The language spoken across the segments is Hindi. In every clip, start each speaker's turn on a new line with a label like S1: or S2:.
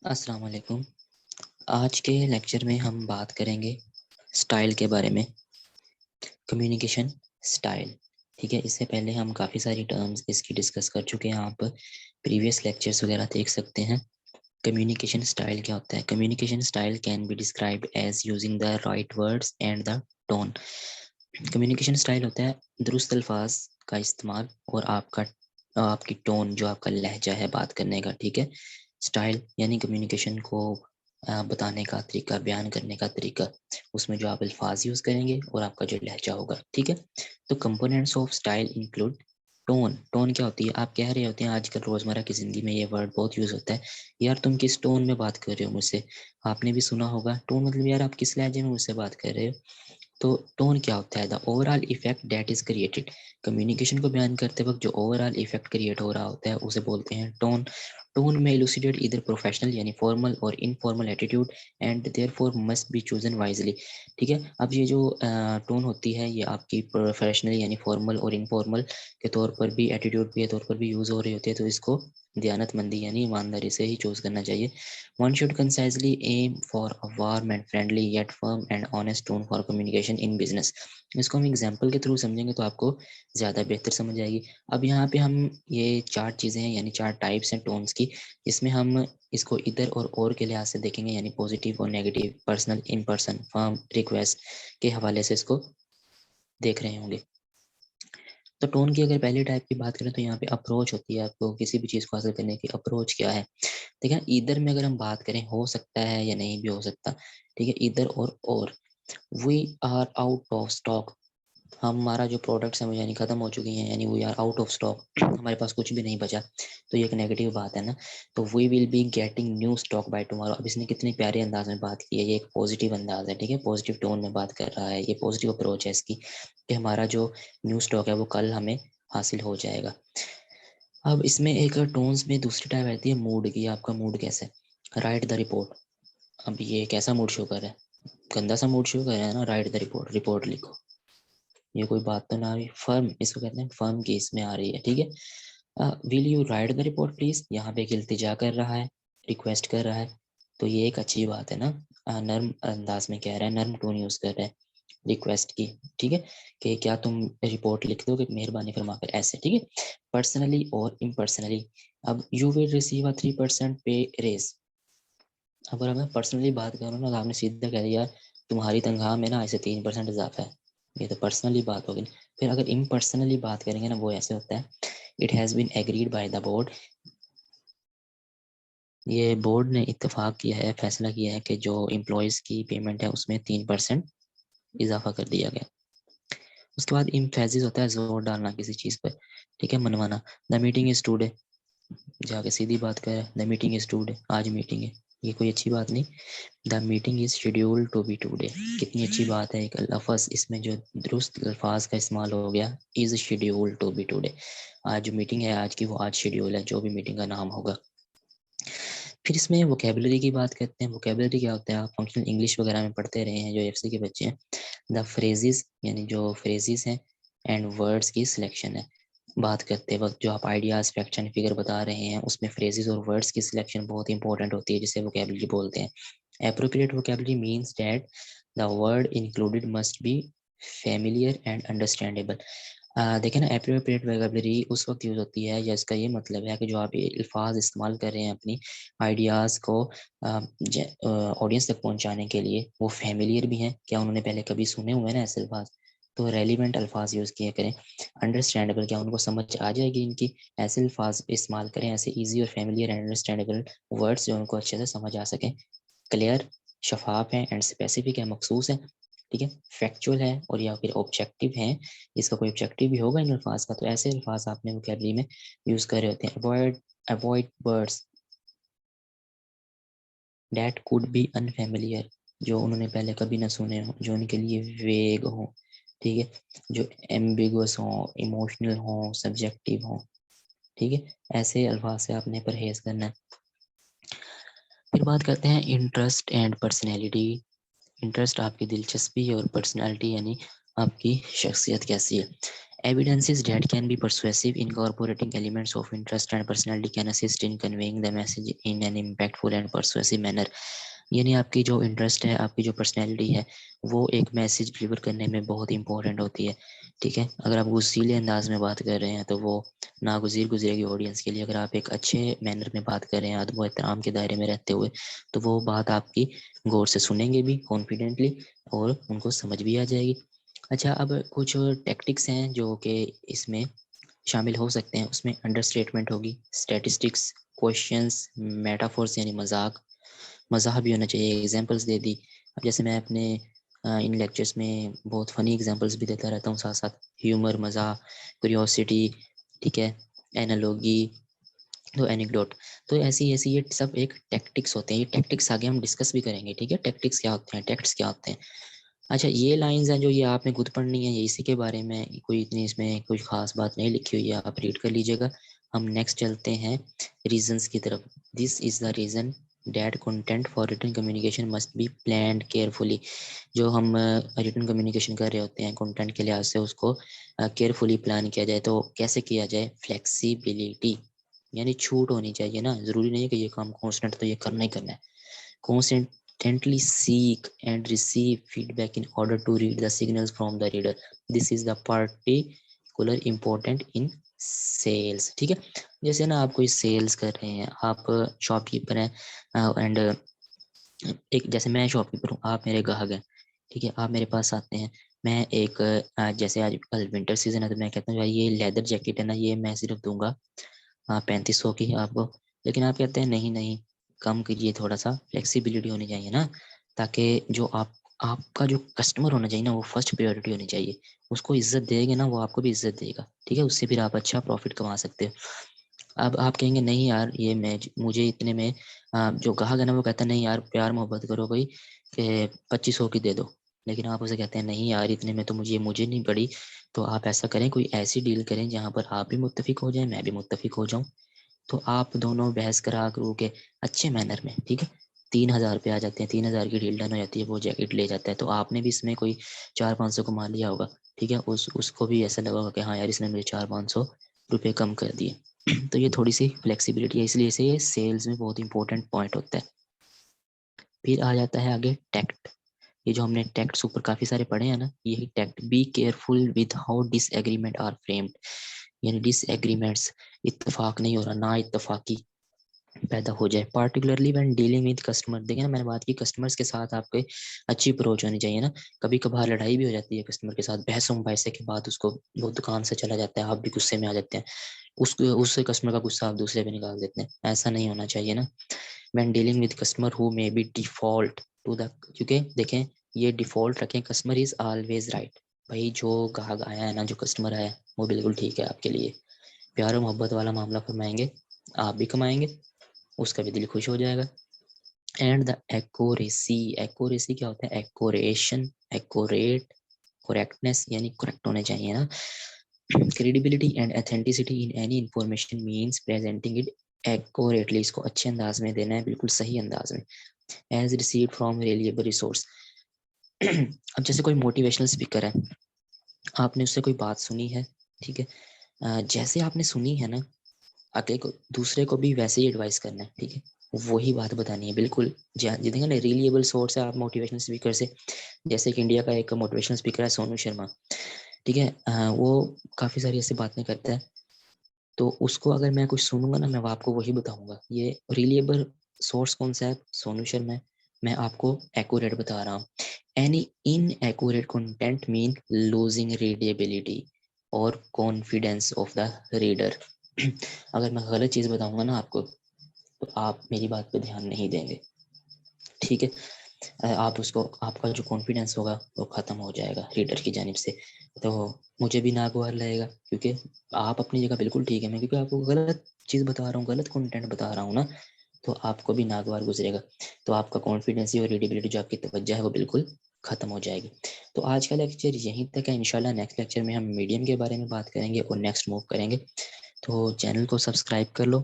S1: अस्सलाम वालेकुम। आज के लेक्चर में हम बात करेंगे स्टाइल के बारे में। कम्युनिकेशन स्टाइल, ठीक है। इससे पहले हम काफ़ी सारी टर्म्स इसकी डिस्कस कर चुके हैं। आप प्रीवियस लेक्चर्स वगैरह देख सकते हैं। कम्युनिकेशन स्टाइल क्या होता है? Communication style can be described as using the right words and the tone. Communication style होता है दुरुस्त अल्फाज का इस्तेमाल और आपकी टोन, जो आपका लहजा है बात करने का, ठीक है। स्टाइल यानी कम्युनिकेशन को बताने का तरीका, बयान करने का तरीका, उसमें जो आप अल्फाज यूज़ करेंगे और आपका जो लहजा होगा, ठीक है। तो components of style include tone. Tone क्या होती है? आप कह रहे होते हैं, आजकल रोज़मर्रा की ज़िंदगी में ये वर्ड बहुत यूज़ होता है, यार तुम किस टोन में बात कर रहे हो मुझसे। आपने भी सुना होगा टोन मतलब यार आप किस लहजे में मुझसे बात कर रहे हो। तो टोन क्या होता है? The overall effect that is created. Communication को बयान करते वक्त जो ओवरऑल इफेक्ट क्रिएट हो रहा होता है उसे बोलते हैं टोन। टोन में इलुसिडेट इधर प्रोफेशनल यानी फॉर्मल और informal attitude and therefore must be chosen wisely, ठीक है। अब ये जो टोन होती है ये आपकी प्रोफेशनल यानी फॉर्मल और इनफॉर्मल के तौर पर भी, एटीट्यूड के तौर पर भी यूज़ हो रही होती है, तो इसको दयानतमंदी यानी ईमानदारी से ही चूज़ करना चाहिए। One should concisely aim for a warm and friendly yet firm and honest tone for communication in business। इसको हम एग्जाम्पल के थ्रू समझेंगे तो आपको ज़्यादा बेहतर समझ आएगी। अब यहाँ पे हम ये चार चीज़ें हैं यानी चार टाइप्स हैं टोन्स की, इसमें हम इसको इधर और के लिहाज से देखेंगे, यानी पॉजिटिव और negative, personal, in person, firm, request के हवाले से इसको देख रहे होंगे। तो टोन की अगर पहली टाइप की बात करें तो यहाँ पे अप्रोच होती है। आपको किसी भी चीज़ को हासिल करने की अप्रोच क्या है, ठीक है। इधर में अगर हम बात करें, हो सकता है या नहीं भी हो सकता, ठीक है। इधर और we are out of stock. हमारा जो प्रोडक्ट्स हैं वो यानी ख़त्म हो चुकी हैं, यानी we are out of stock, हमारे पास कुछ भी नहीं बचा। तो ये एक नेगेटिव बात है ना। तो we will be getting new stock by tomorrow. अब इसने कितने प्यारे अंदाज में बात की है, ये एक पॉजिटिव अंदाज है, ठीक है। पॉजिटिव टोन में बात कर रहा है, ये पॉजिटिव अप्रोच है इसकी कि हमारा जो न्यू स्टॉक है वो कल हमें हासिल हो जाएगा। अब इसमें एक टोन्स में दूसरी टाइप आती है मूड की। आपका मूड कैसा है? Right the report. अब ये कैसा मूड शो कर रहा है? गंदा सा मूड शो कर रहा है ना। राइट द रिपोर्ट, रिपोर्ट लिखो। ये कोई बात तो ना हुई। फर्म, इसको कहते हैं फर्म की इसमें आ रही है, ठीक है। Will you right the report please. यहाँ पे एक इल्तिजा कर रहा है, रिक्वेस्ट कर रहा है, तो ये एक अच्छी बात है ना। नर्म अंदाज में कह रहा है, नर्म टोन यूज कर रहा है रिक्वेस्ट की, ठीक है, कि क्या तुम रिपोर्ट लिख दोगे मेहरबानी फरमा कर, ऐसे, ठीक है। पर्सनली और इम्पर्सनली। अब यू विल रिसीव अ 3% पे रेज। अगर मैं पर्सनली बात करूँ ना तो आपने सीधा कह दिया तुम्हारी तनख्वाह में ना ऐसे 3% इजाफा है, ये तो पर्सनली बात होगी। फिर अगर इम्पर्सनली बात करेंगे ना, वो ऐसे होता है, it has been agreed by the board. ये बोर्ड ने इत्तेफाक किया है, फैसला किया है कि जो एम्प्लॉयज़ की पेमेंट है उसमें 3% इजाफा कर दिया गया। उसके बाद इम्फेसिस होता है जोर डालना किसी चीज़ पर, ठीक है, मनवाना। द मीटिंग इज टुडे, जाके सीधी बात कर, द मीटिंग इज टुडे, आज मीटिंग है, ये कोई अच्छी बात नहीं। The meeting is scheduled to be today, कितनी अच्छी बात है। एक लफ्ज़ इसमें जो दुरुस्त अल्फाज का इस्तेमाल हो गया, is scheduled to be today. आज जो मीटिंग है आज की, वो आज शेड्यूल है, जो भी मीटिंग का नाम होगा। फिर इसमें वोकेबलरी की बात करते हैं। वोकेबलरी क्या होता है? आप फंक्शनल इंग्लिश वगैरह में पढ़ते रहे हैं जो एफसी के बच्चे हैं। द फ्रेजेस यानी जो फ्रेजेस हैं, एंड वर्ड्स की सिलेक्शन है। बात करते वक्त जो आप आइडियाज, फैक्ट एंड फिगर बता रहे हैं उसमें फ्रेजेस और वर्ड्स की सिलेक्शन बहुत इंपॉर्टेंट होती है, जिसे वोकेबलरी बोलते हैं। Appropriate vocabulary means that the word included must be familiar and understandable. देखें ना, एप्रोप्रिएट वोकेबलरी उस वक्त यूज़ होती है या इसका ये मतलब है कि जो आप ये अल्फाज इस्तेमाल कर रहे हैं अपनी आइडियाज़ को ऑडियंस तक पहुंचाने के लिए, वो फेमिलियर भी हैं, क्या उन्होंने पहले कभी सुने हुए हैं ना ऐसे अल्फाज, तो रेलिवेंट अल्फाज यूज़ किया करें। अंडरस्टैंडेबल, क्या उनको समझ आ जाएगी इनकी, ऐसे अल्फाज इस्तेमाल करें, ऐसे ईजी और फेमिलियर एंड अंडरस्टैंडेबल वर्ड्स जो उनको अच्छे से समझ आ सकें। क्लियर, शफाफ है, एंड स्पेसिफिक है, मखसूस है, ठीक है। फैक्चुअल है और या फिर ऑब्जेक्टिव है, इसका कोई ऑब्जेक्टिव भी होगा इन अल्फाज का, तो ऐसे अल्फाज आपने वोकैबुलरी में यूज़ कर रहे होते हैं। Avoid words that could be unfamiliar, जो उन्होंने पहले कभी ना सुने हों, जो उनके लिए वेग हों, ठीक है, जो एम्बिगुअस हों, इमोशनल हों, सब्जेक्टिव हों, ठीक है। ऐसे अल्फाज से आपने परहेज करना है। फिर बात करते हैं इंटरेस्ट एंड पर्सनैलिटी। इंटरेस्ट आपकी दिलचस्पी और पर्सनैलिटी यानी आपकी शख्सियत कैसी है। Evidences that can be persuasive, incorporating elements of interest and personality can assist in conveying the message in an impactful and persuasive manner. यानी आपकी जो इंटरेस्ट है, आपकी जो पर्सनैलिटी है, वो एक मैसेज डिलीवर करने में बहुत इंपॉर्टेंट होती है। ठीक है, अगर आप गुस्सीले अंदाज में बात कर रहे हैं तो वो नागुज़ीर गुजरेगी ऑडियंस के लिए। अगर आप एक अच्छे मैनर में बात कर रहे हैं, अदब व एहतराम के दायरे में रहते हुए, तो वो बात आपकी गौर से सुनेंगे भी कॉन्फिडेंटली और उनको समझ भी आ जाएगी। अच्छा, अब कुछ टैक्टिक्स हैं जो कि इसमें शामिल हो सकते हैं। उसमें अंडरस्टेटमेंट होगी, स्टैटिस्टिक्स, क्वेश्चंस, मेटाफोर्स यानी मज़ाक भी होना चाहिए, एग्जांपल्स दे दी। अब जैसे मैं अपने इन लेक्चर्स में बहुत फ़नी एग्जांपल्स भी देता रहता हूँ, साथ साथ ह्यूमर, मज़ाक, क्यूरियोसिटी, ठीक है, एनालॉजी, तो एनेक्डोट। तो ऐसी ऐसी ये सब एक टैक्टिक्स होते हैं। ये टैक्टिक्स आगे हम डिस्कस भी करेंगे, ठीक है, टैक्टिक्स क्या होते हैं, टैक्ट्स क्या होते हैं। अच्छा, ये लाइंस हैं जो ये आपने खुद पढ़नी है, ये इसी के बारे में, कोई इतनी इसमें कुछ खास बात नहीं लिखी हुई है, आप रीड कर लीजिएगा। हम नेक्स्ट चलते हैं रीजंस की तरफ। This is the reason that content for written communication must be planned carefully. जो हम रिटन कम्युनिकेशन कर रहे होते हैं कंटेंट के लिहाज से, उसको केयरफुली प्लान किया जाए। तो कैसे किया जाए? फ्लेक्सिबिलिटी, यानी छूट होनी चाहिए ना, जरूरी नहीं है कि ये काम कॉन्स्टेंट तो ये करना ही करना है। Constantly seek and receive feedback in order to read the signals from the reader. This is the particular important in sales. ठीक है, जैसे ना आप कोई सेल्स कर रहे हैं, आप शॉपकीपर हैं एंड एक, जैसे मैं शॉपकीपर हूँ, आप मेरे ग्राहक हैं, ठीक है, आप मेरे पास आते हैं। मैं एक जैसे आज कल विंटर सीजन है, तो मैं कहता हूँ भाई ये लेदर जैकेट है ना, ये मैं सिर्फ दूंगा 3500 की आपको। लेकिन आप कहते हैं नहीं नहीं, कम कीजिए, थोड़ा सा फ्लेक्सिबिलिटी होनी चाहिए ना, ताकि जो आपका जो कस्टमर होना चाहिए ना, वो फर्स्ट प्रायोरिटी होनी चाहिए। उसको इज्जत देंगे ना, वो आपको भी इज्जत देगा, ठीक है, उससे फिर आप अच्छा प्रॉफिट कमा सकते हो। अब आप कहेंगे नहीं यार, ये मैं मुझे इतने में जो ग्राहक है ना, वो कहता है नहीं यार, प्यार मोहब्बत करो भाई, कि 2500 की दे दो। लेकिन आप उसे कहते हैं नहीं यार, इतने में तो मुझे नहीं पड़ी। तो आप ऐसा करें, कोई ऐसी डील करें जहाँ पर आप भी मुत्तफिक हो जाए, मैं भी मुत्तफिक हो जाऊँ। तो आप दोनों बहस करा करू के अच्छे मैनर में, ठीक है, 3000 पे आ जाते हैं, 3000 की डील डन हो जाती है, वो जैकेट ले जाता है। तो आपने भी इसमें कोई 400-500 कमा लिया होगा, ठीक है, उसको भी ऐसा लगा होगा कि हाँ यार, इसने मुझे 400-500 रुपये कम कर दिए। तो ये थोड़ी सी फ्लेक्सिबिलिटी है, इसलिए से ये सेल्स में बहुत इंपॉर्टेंट पॉइंट होता है। फिर आ जाता है आगे टैक्ट। ये जो हमने टैक्ट्स ऊपर काफी सारे पढ़े हैं ना, यही tact. Be careful with how disagreement are framed, यानी डिसएग्रीमेंट्स, इत्तेफाक नहीं हो रहा, ना इत्तेफाकी पैदा हो जाए, particularly when dealing with customer. देखिए ना, मैंने बात की कस्टमर्स के साथ आपके अच्छी अप्रोच होनी चाहिए ना। कभी कभार लड़ाई भी हो जाती है कस्टमर के साथ, बहसों बहसे के बाद उसको वो दुकान से चला जाता है, आप भी गुस्से में आ जाते हैं, उससे कस्टमर का गुस्सा आप दूसरे पे निकाल देते हैं। ऐसा नहीं होना चाहिए ना। When dealing with customer who may be default to the, क्योंकि देखें, ये डिफॉल्ट रखें, कस्टमर इज ऑलवेज राइट। भाई जो ग्राहक आया है ना, जो कस्टमर आया है, वो बिल्कुल ठीक है आपके लिए। प्यार और मोहब्बत वाला मामला फरमाएंगे, आप भी कमाएंगे, उसका भी दिल खुश हो जाएगा। एंड द एक्यूरेसी, एक्यूरेसी क्या होता है? एक्यूरेशन, एक्यूरेट, करेक्टनेस, यानी करेक्ट होने चाहिए ना। Credibility and authenticity in any information means presenting it accurately, इसको अच्छे अंदाज में देना है, बिल्कुल सही अंदाज में। As received from reliable resource. अब जैसे कोई मोटिवेशनल स्पीकर है, आपने उससे कोई बात सुनी है, ठीक है, जैसे आपने सुनी है ना, अगले को, दूसरे को भी वैसे ही एडवाइस करना है, ठीक है, वही बात बतानी है बिल्कुल। देखेंगे ना, रिलायबल सोर्स है आप मोटिवेशनल स्पीकर से। जैसे कि इंडिया का एक मोटिवेशनल स्पीकर है सोनू शर्मा, ठीक है, वो काफ़ी सारी ऐसी बातें करता है। तो उसको अगर मैं कुछ सुनूंगा ना, मैं आपको वही बताऊंगा। ये रिलायबल सोर्स कौन सा है? सोनू शर्मा है। मैं आपको एक्यूरेट बता रहा हूँ। Any in accurate content mean losing readability और कॉन्फिडेंस ऑफ द रीडर। अगर मैं गलत चीज़ बताऊंगा ना आपको, तो आप मेरी बात पे ध्यान नहीं देंगे, ठीक है, आप उसको, आपका जो कॉन्फिडेंस होगा वो ख़त्म हो जाएगा रीडर की जानिब से। तो मुझे भी नागवार लगेगा, क्योंकि आप अपनी जगह बिल्कुल ठीक है, मैं क्योंकि आपको गलत चीज़ बता रहा हूँ, गलत कंटेंट बता रहा हूँ ना, तो आपको भी नागवार गुजरेगा। तो आपका कॉन्फिडेंस और रीडेबिलिटी, जो आपकी तवज्जो है, वो बिल्कुल ख़त्म हो जाएगी। तो आज का लेक्चर यहीं तक है। इंशाल्लाह नेक्स्ट लेक्चर में हम मीडियम के बारे में बात करेंगे और नेक्स्ट मूव करेंगे। तो चैनल को सब्सक्राइब कर लो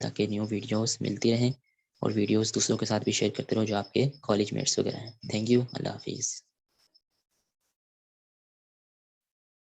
S1: ताकि न्यू वीडियोस मिलती रहें, और वीडियोस दूसरों के साथ भी शेयर करते रहो जो आपके कॉलेज मेट्स वगैरह हैं। थैंक यू, अल्लाह हाफिज़।